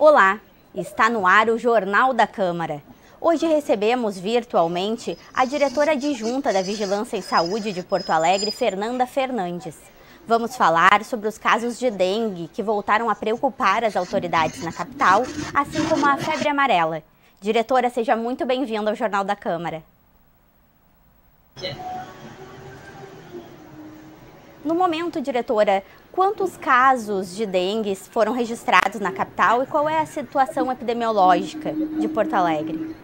Olá, está no ar o Jornal da Câmara. Hoje recebemos virtualmente a diretora adjunta da Vigilância em Saúde de Porto Alegre, Fernanda Fernandes. Vamos falar sobre os casos de dengue que voltaram a preocupar as autoridades na capital, assim como a febre amarela. Diretora, seja muito bem-vinda ao Jornal da Câmara. No momento, diretora, quantos casos de dengue foram registrados na capital e qual é a situação epidemiológica de Porto Alegre?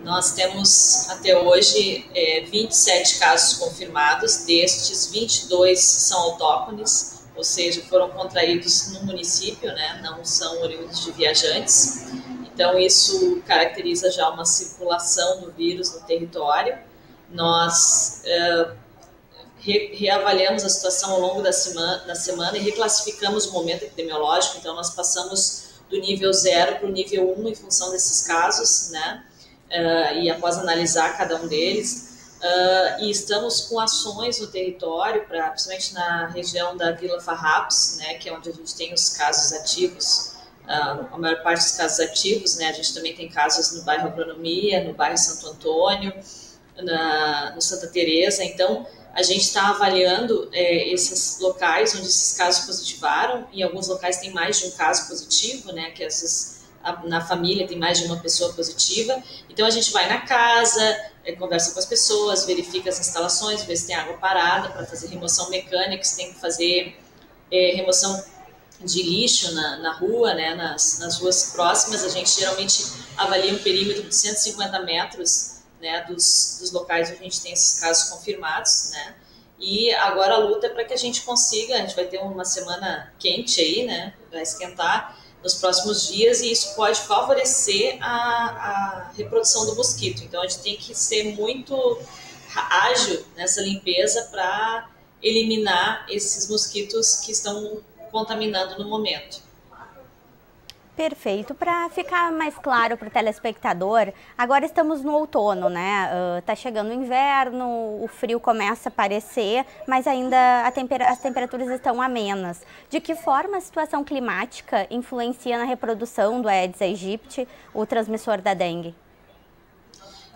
Nós temos até hoje 27 casos confirmados, destes 22 são autóctones, ou seja, foram contraídos no município, né? Não são oriundos de viajantes. Então isso caracteriza já uma circulação do vírus no território. Nós reavaliamos a situação ao longo da semana e reclassificamos o momento epidemiológico, então nós passamos do nível 0 para o nível 1 em função desses casos, né? E após analisar cada um deles, e estamos com ações no território, principalmente na região da Vila Farrapos, né, que é onde a gente tem os casos ativos, a maior parte dos casos ativos, né, a gente também tem casos no bairro Agronomia, no bairro Santo Antônio, no Santa Teresa. Então a gente está avaliando esses locais onde esses casos positivaram. Em alguns locais tem mais de um caso positivo, né, que às vezes na família tem mais de uma pessoa positiva. Então a gente vai na casa, conversa com as pessoas, verifica as instalações, vê se tem água parada para fazer remoção mecânica, se tem que fazer remoção de lixo na rua, né, nas ruas próximas. A gente geralmente avalia um perímetro de 150 metros, né, dos locais onde a gente tem esses casos confirmados, né? E agora a luta é para que a gente consiga, a gente vai ter uma semana quente aí, né, vai esquentar nos próximos dias, e isso pode favorecer a reprodução do mosquito. Então a gente tem que ser muito ágil nessa limpeza para eliminar esses mosquitos que estão contaminando no momento. Perfeito. Para ficar mais claro para o telespectador, agora estamos no outono, né? Tá chegando o inverno, o frio começa a aparecer, mas ainda as temperaturas estão amenas. De que forma a situação climática influencia na reprodução do Aedes aegypti, o transmissor da dengue?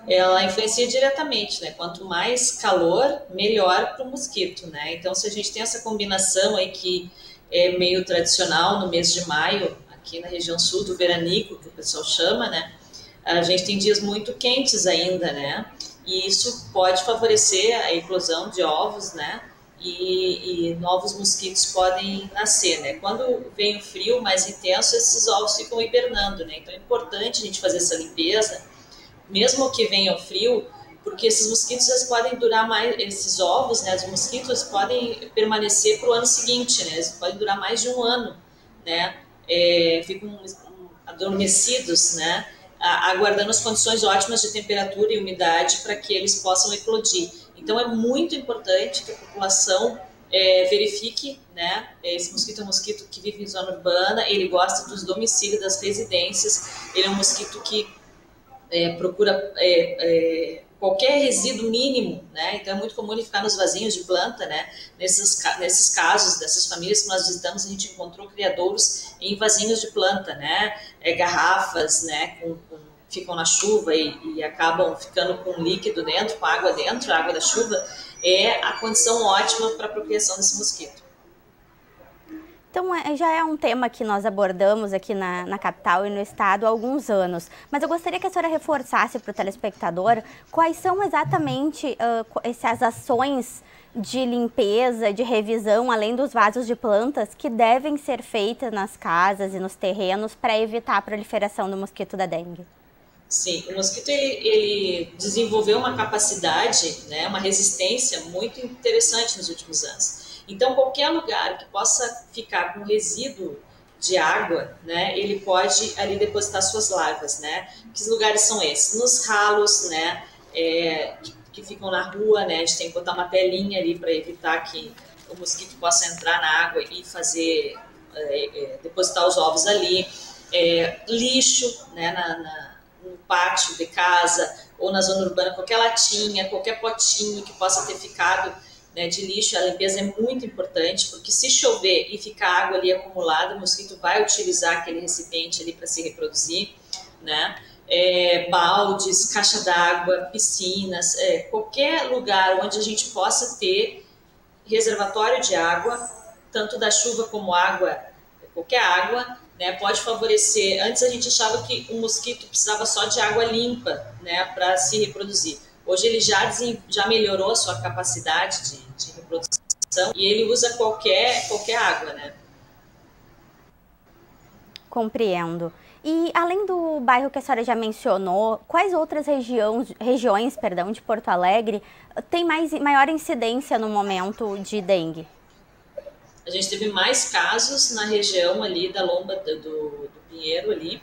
Ela influencia diretamente, né? Quanto mais calor, melhor para o mosquito, né? Então, se a gente tem essa combinação aí que é meio tradicional no mês de maio, aqui na região sul do veranico, que o pessoal chama, né? A gente tem dias muito quentes ainda, né? E isso pode favorecer a eclosão de ovos, né? E novos mosquitos podem nascer, né? Quando vem o frio mais intenso, esses ovos ficam hibernando, né? Então é importante a gente fazer essa limpeza, mesmo que venha o frio, porque esses mosquitos eles podem durar mais, esses ovos, né? Os mosquitos podem permanecer para o ano seguinte, né? Eles podem durar mais de um ano, né? Ficam adormecidos, né, aguardando as condições ótimas de temperatura e umidade para que eles possam eclodir. Então é muito importante que a população verifique, né, esse mosquito é um mosquito que vive em zona urbana, ele gosta dos domicílios, das residências, ele é um mosquito que procura qualquer resíduo mínimo, né? Então é muito comum ele ficar nos vasinhos de planta, né? Nesses casos, dessas famílias que nós visitamos, a gente encontrou criadouros em vasinhos de planta, né? Garrafas, né? Ficam na chuva e acabam ficando com líquido dentro, com água dentro, a água da chuva é a condição ótima para a procriação desse mosquito. Então, já é um tema que nós abordamos aqui na capital e no estado há alguns anos. Mas eu gostaria que a senhora reforçasse para o telespectador quais são exatamente essas ações de limpeza, de revisão, além dos vasos de plantas, que devem ser feitas nas casas e nos terrenos para evitar a proliferação do mosquito da dengue. Sim, o mosquito ele desenvolveu uma capacidade, né, uma resistência muito interessante nos últimos anos. Então, qualquer lugar que possa ficar com resíduo de água, né, ele pode ali depositar suas larvas, né? Que lugares são esses? Nos ralos, né, que ficam na rua, né? A gente tem que botar uma telinha ali para evitar que o mosquito possa entrar na água e fazer depositar os ovos ali. Lixo, né, no pátio de casa ou na zona urbana, qualquer latinha, qualquer potinho que possa ter ficado né, de lixo. A limpeza é muito importante, porque se chover e ficar água ali acumulada, o mosquito vai utilizar aquele recipiente ali para se reproduzir, né? Baldes, caixa d'água, piscinas, qualquer lugar onde a gente possa ter reservatório de água, tanto da chuva como água, qualquer água, né, pode favorecer. Antes a gente achava que o mosquito precisava só de água limpa, né, para se reproduzir. Hoje ele já melhorou a sua capacidade de reprodução e ele usa qualquer água, né? Compreendo. E além do bairro que a senhora já mencionou, quais outras regiões, de Porto Alegre têm maior incidência no momento de dengue? A gente teve mais casos na região ali da Lomba do Pinheiro, ali,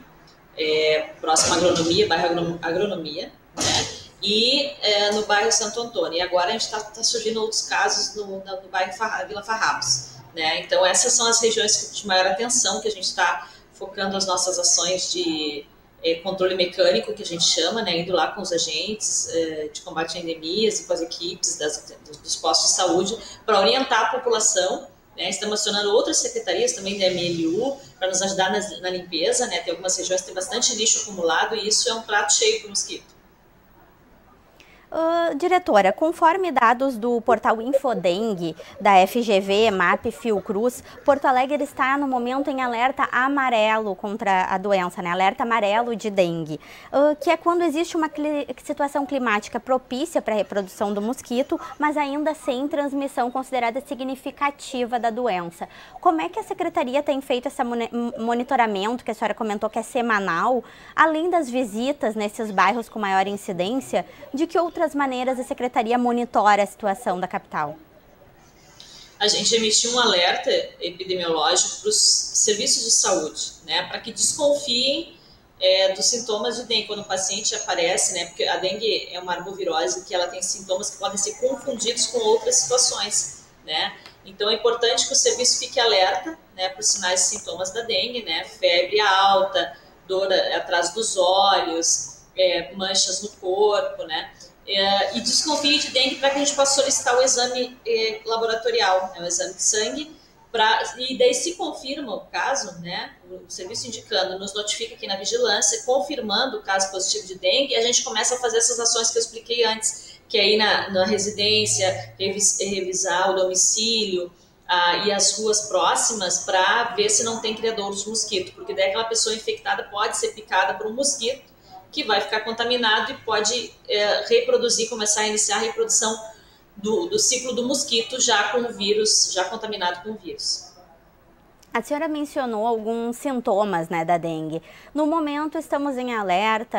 próximo à agronomia, bairro agronomia, né? E no bairro Santo Antônio. E agora a gente está surgindo outros casos no bairro Vila Farrapos, né? Então essas são as regiões de maior atenção que a gente está focando as nossas ações de controle mecânico, que a gente chama, né? Indo lá com os agentes de combate a endemias e com as equipes dos postos de saúde para orientar a população. Estamos acionando outras secretarias também da MLU para nos ajudar na limpeza, né? Tem algumas regiões que tem bastante lixo acumulado e isso é um prato cheio para o mosquito. Diretora, conforme dados do portal Infodengue, da FGV, MAP, Fiocruz, Porto Alegre está no momento em alerta amarelo contra a doença, né? Alerta amarelo de dengue, que é quando existe uma situação climática propícia para a reprodução do mosquito, mas ainda sem transmissão considerada significativa da doença. Como é que a Secretaria tem feito esse monitoramento, que a senhora comentou que é semanal, além das visitas nesses bairros com maior incidência, de que outras maneiras a Secretaria monitora a situação da capital? A gente emitiu um alerta epidemiológico para os serviços de saúde, né, para que desconfiem dos sintomas de dengue quando o paciente aparece, né, porque a dengue é uma arbovirose que ela tem sintomas que podem ser confundidos com outras situações, né. Então é importante que o serviço fique alerta, né, para os sinais e sintomas da dengue, né, febre alta, dor atrás dos olhos, manchas no corpo, né. E desconfie de dengue para que a gente possa solicitar o exame laboratorial, né, o exame de sangue, e daí se confirma o caso, né, o serviço indicando, nos notifica aqui na vigilância, confirmando o caso positivo de dengue, e a gente começa a fazer essas ações que eu expliquei antes, que é ir na residência, revisar o domicílio e as ruas próximas para ver se não tem criadouros de mosquito, porque daí aquela pessoa infectada pode ser picada por um mosquito, que vai ficar contaminado e pode começar a iniciar a reprodução do ciclo do mosquito já com o vírus, já contaminado com o vírus. A senhora mencionou alguns sintomas, né, da dengue. No momento estamos em alerta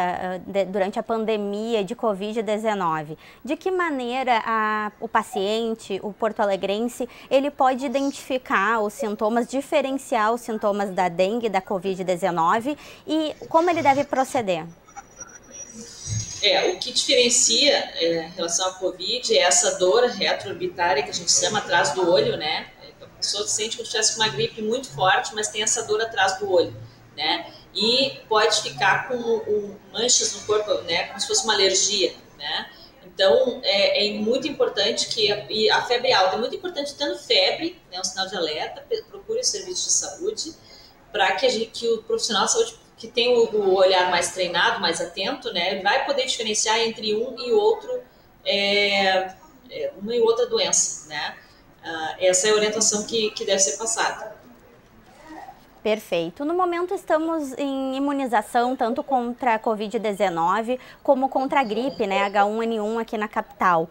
durante a pandemia de Covid-19. De que maneira o paciente, o porto-alegrense, ele pode identificar os sintomas, diferenciar os sintomas da dengue e da Covid-19 e como ele deve proceder? O que diferencia em relação à Covid é essa dor retroorbitária que a gente chama atrás do olho, né? A pessoa sente como se tivesse uma gripe muito forte, mas tem essa dor atrás do olho, né? E pode ficar com manchas no corpo, né? Como se fosse uma alergia, né? Então, é muito importante e a febre alta, é muito importante tendo febre, né? Um sinal de alerta, procure o serviço de saúde, para que o profissional de saúde que tem o olhar mais treinado, mais atento, né, vai poder diferenciar entre uma e outra doença, né? Essa é a orientação que deve ser passada. Perfeito. No momento estamos em imunização tanto contra a Covid-19 como contra a gripe, né, H1N1 aqui na capital.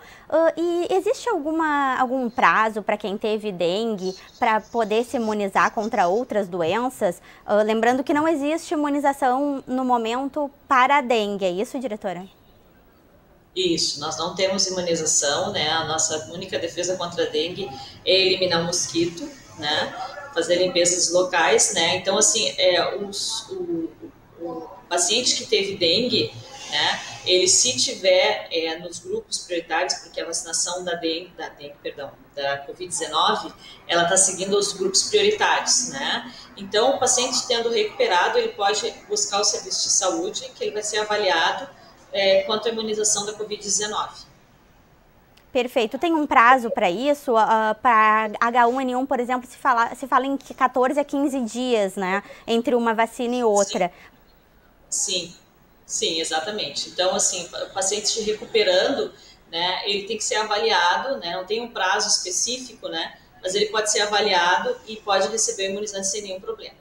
E existe algum prazo para quem teve dengue para poder se imunizar contra outras doenças? Lembrando que não existe imunização no momento para a dengue, é isso, diretora? Isso, nós não temos imunização, né? A nossa única defesa contra a dengue é eliminar o mosquito, né? Fazer limpezas locais, né? Então, assim, o paciente que teve dengue, né? Ele, se tiver nos grupos prioritários, porque a vacinação da Covid-19, ela está seguindo os grupos prioritários, né? Então, o paciente tendo recuperado, ele pode buscar o serviço de saúde, que ele vai ser avaliado quanto à imunização da Covid-19. Perfeito. Tem um prazo para isso? Para H1N1, por exemplo, se fala em 14 a 15 dias, né? Entre uma vacina e outra. Sim, sim, exatamente. Então, assim, o paciente se recuperando, né, ele tem que ser avaliado, né, não tem um prazo específico, né, mas ele pode ser avaliado e pode receber o imunizante sem nenhum problema.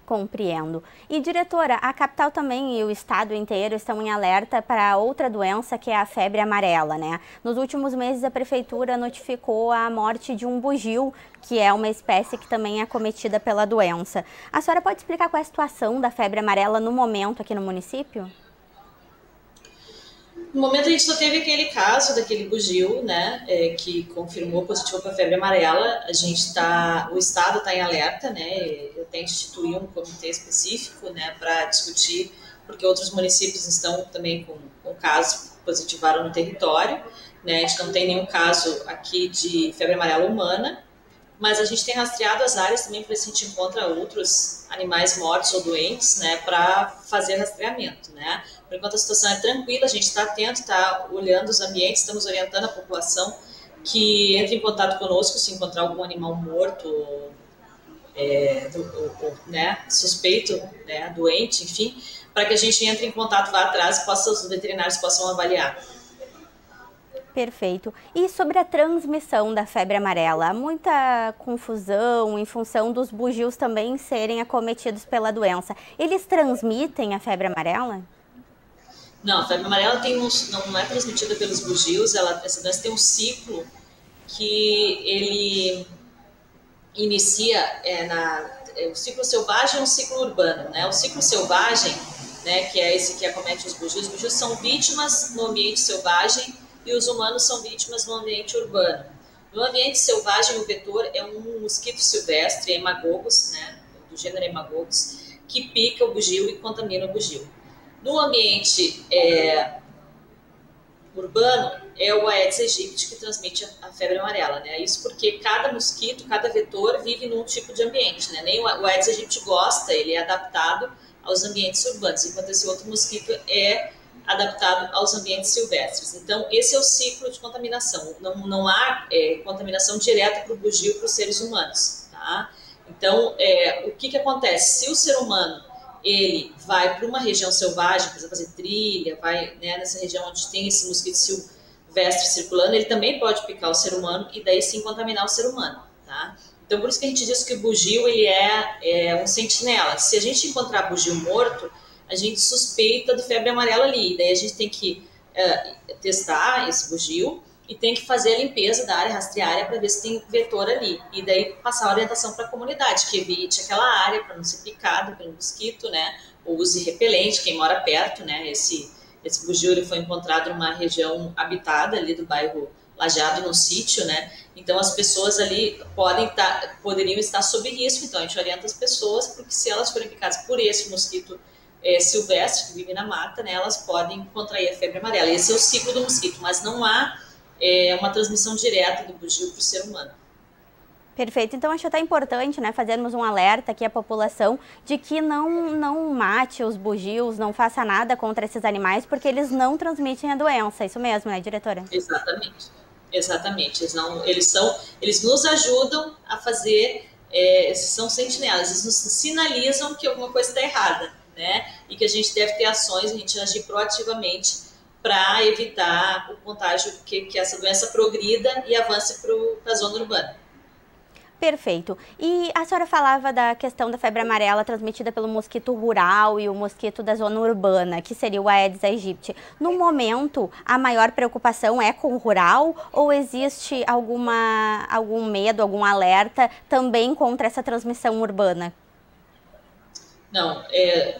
Compreendo. E, diretora, a capital também e o estado inteiro estão em alerta para outra doença, que é a febre amarela, né? Nos últimos meses, a prefeitura notificou a morte de um bugio, que é uma espécie que também é acometida pela doença. A senhora pode explicar qual é a situação da febre amarela no momento aqui no município? No momento a gente só teve aquele caso daquele bugio, né, que confirmou positivo para febre amarela. O estado está em alerta, né, eu tenho que instituir um comitê específico, né, para discutir, porque outros municípios estão também com casos positivaram no território, né, a gente não tem nenhum caso aqui de febre amarela humana, mas a gente tem rastreado as áreas também para ver se a gente encontra outros animais mortos ou doentes, né, para fazer rastreamento, né. Por enquanto a situação é tranquila, a gente está atento, está olhando os ambientes, estamos orientando a população que entre em contato conosco se encontrar algum animal morto, né, suspeito, né, doente, enfim, para que a gente entre em contato, vá atrás e os veterinários possam avaliar. Perfeito. E sobre a transmissão da febre amarela? Há muita confusão em função dos bugios também serem acometidos pela doença. Eles transmitem a febre amarela? Não, a febre amarela não é transmitida pelos bugios, essa doença tem um ciclo que ele inicia o ciclo selvagem e um ciclo urbano, né? O ciclo selvagem, né, que é esse que acomete os bugios são vítimas no ambiente selvagem e os humanos são vítimas no ambiente urbano. No ambiente selvagem, o vetor é um mosquito silvestre, Haemococcus, né, do gênero Haemococcus, que pica o bugio e contamina o bugio. No ambiente urbano, é o Aedes aegypti que transmite a febre amarela, né? Isso porque cada mosquito, cada vetor vive num tipo de ambiente, né? Nem o Aedes aegypti gosta, ele é adaptado aos ambientes urbanos, enquanto esse outro mosquito é adaptado aos ambientes silvestres. Então, esse é o ciclo de contaminação. Não há contaminação direta para o bugio para os seres humanos, tá? Então, o que acontece? Se o ser humano ele vai para uma região selvagem, precisa fazer trilha, vai, né, nessa região onde tem esse mosquito silvestre circulando, ele também pode picar o ser humano e daí sim contaminar o ser humano, tá? Então por isso que a gente diz que o bugio ele é um sentinela. Se a gente encontrar bugio morto, a gente suspeita de febre amarela ali, daí a gente tem que testar esse bugio e tem que fazer a limpeza da área rastreária para ver se tem vetor ali. E daí passar a orientação para a comunidade, que evite aquela área para não ser picado pelo mosquito, né? Ou use repelente, quem mora perto, né? Esse bugio ele foi encontrado numa região habitada ali do bairro Lajeado, num sítio, né? Então as pessoas ali poderiam estar sob risco, então a gente orienta as pessoas, porque se elas forem picadas por esse mosquito silvestre que vive na mata, né? Elas podem contrair a febre amarela. Esse é o ciclo do mosquito, mas não há uma transmissão direta do bugio para o ser humano. Perfeito. Então, acho até importante, né, fazermos um alerta aqui à população de que não mate os bugios, não faça nada contra esses animais, porque eles não transmitem a doença. Isso mesmo, né, diretora? Exatamente. Exatamente. Eles nos ajudam a fazer, são sentinelas, eles nos sinalizam que alguma coisa está errada, né? E que a gente deve ter ações, a gente agir proativamente para evitar o contágio, que essa doença progrida e avance para a zona urbana. Perfeito. E a senhora falava da questão da febre amarela transmitida pelo mosquito rural e o mosquito da zona urbana, que seria o Aedes aegypti. No momento, a maior preocupação é com o rural ou existe algum medo, algum alerta também contra essa transmissão urbana? Não,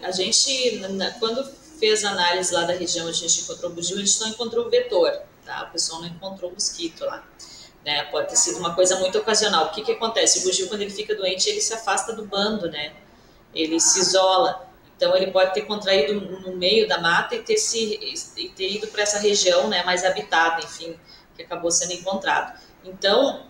a gente, quando fez a análise lá da região onde a gente encontrou o bugio, a gente não encontrou o vetor, tá? O pessoal não encontrou o mosquito lá. Né? Pode ter sido uma coisa muito ocasional. O que acontece? O bugio, quando ele fica doente, ele se afasta do bando, né? Ele se isola. Então, ele pode ter contraído no meio da mata e ter ido para essa região, né, mais habitada, enfim, que acabou sendo encontrado. Então,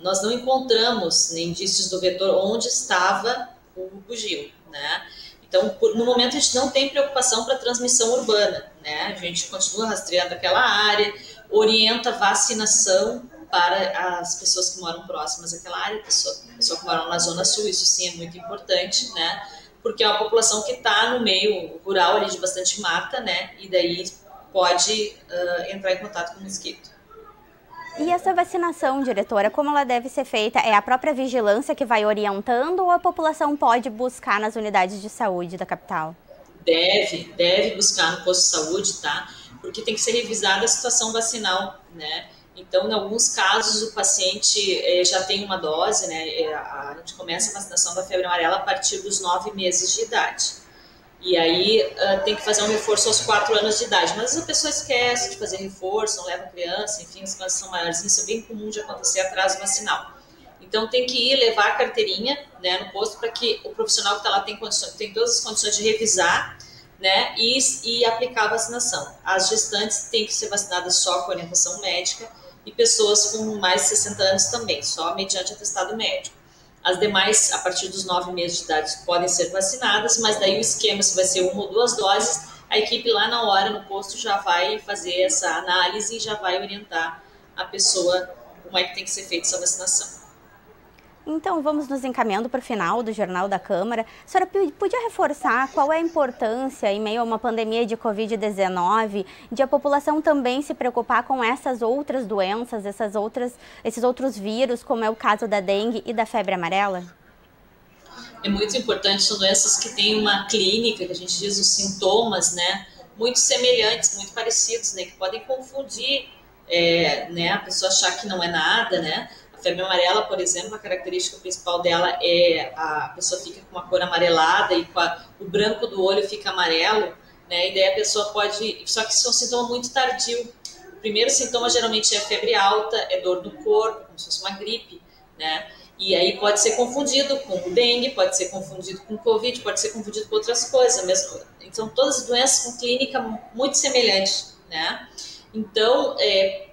nós não encontramos indícios do vetor onde estava o bugio, né? Então, no momento, a gente não tem preocupação para transmissão urbana, né? né? A gente continua rastreando aquela área, orienta vacinação para as pessoas que moram próximas àquela área, pessoa que mora na Zona Sul, isso sim é muito importante, né? Porque é uma população que está no meio rural ali de bastante mata, né? E daí pode entrar em contato com o mosquito. E essa vacinação, diretora, como ela deve ser feita? É a própria vigilância que vai orientando ou a população pode buscar nas unidades de saúde da capital? Deve buscar no posto de saúde, tá? Porque tem que ser revisada a situação vacinal, né? Então, em alguns casos, o paciente já tem uma dose, né? A gente começa a vacinação da febre amarela a partir dos 9 meses de idade. E aí tem que fazer um reforço aos 4 anos de idade. Mas a pessoa esquece de fazer reforço, não leva criança, enfim, as crianças são maiores. Isso é bem comum de acontecer atraso vacinal. Então tem que ir levar a carteirinha, né, no posto para que o profissional que está lá tem todas as condições de revisar, né, e aplicar a vacinação. As gestantes têm que ser vacinadas só com orientação médica e pessoas com mais de 60 anos também, só mediante atestado médico. As demais, a partir dos 9 meses de idade, podem ser vacinadas, mas daí o esquema, se vai ser 1 ou 2 doses, a equipe lá na hora, no posto, já vai fazer essa análise e já vai orientar a pessoa como é que tem que ser feita essa vacinação. Então, vamos nos encaminhando para o final do Jornal da Câmara. A senhora podia reforçar qual é a importância, em meio a uma pandemia de Covid-19, de a população também se preocupar com essas outras doenças, esses outros vírus, como é o caso da dengue e da febre amarela? É muito importante, são doenças que têm uma clínica, que a gente diz os sintomas, né, muito semelhantes, muito parecidos, né, que podem confundir, né, a pessoa achar que não é nada, né. A febre amarela, por exemplo, a característica principal dela é a pessoa fica com uma cor amarelada e o branco do olho fica amarelo, né, e daí a pessoa pode, só que isso é um sintoma muito tardio. O primeiro sintoma geralmente é febre alta, é dor do corpo, como se fosse uma gripe, né, e aí pode ser confundido com dengue, pode ser confundido com Covid, pode ser confundido com outras coisas mesmo. Então, todas as doenças com clínica muito semelhante, né, então,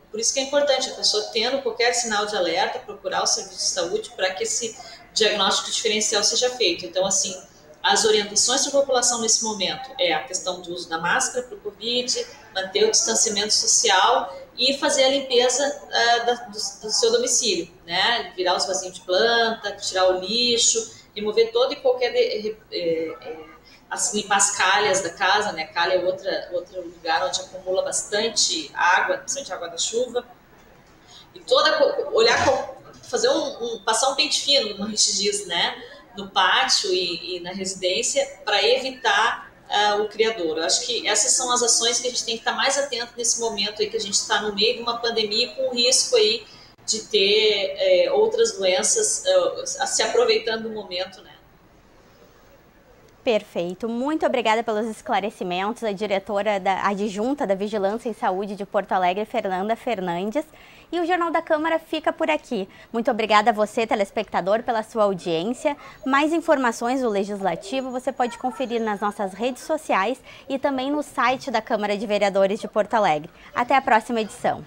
por isso que é importante a pessoa, tendo qualquer sinal de alerta, procurar o serviço de saúde para que esse diagnóstico diferencial seja feito. Então, assim, as orientações para a população nesse momento é a questão do uso da máscara para o Covid, manter o distanciamento social e fazer a limpeza do seu domicílio, né? Virar os vasinhos de planta, tirar o lixo, remover todo e qualquer... limpar as calhas da casa, né? Calha é outro lugar onde acumula bastante água da chuva. E fazer passar um pente fino, como a gente diz, né? No pátio e na residência, para evitar o criadouro. Eu acho que essas são as ações que a gente tem que estar mais atento nesse momento aí que a gente está no meio de uma pandemia com o risco aí de ter outras doenças se aproveitando do momento, né? Perfeito. Muito obrigada pelos esclarecimentos. A diretora adjunta da Vigilância em Saúde de Porto Alegre, Fernanda Fernandes. E o Jornal da Câmara fica por aqui. Muito obrigada a você, telespectador, pela sua audiência. Mais informações do Legislativo você pode conferir nas nossas redes sociais e também no site da Câmara de Vereadores de Porto Alegre. Até a próxima edição.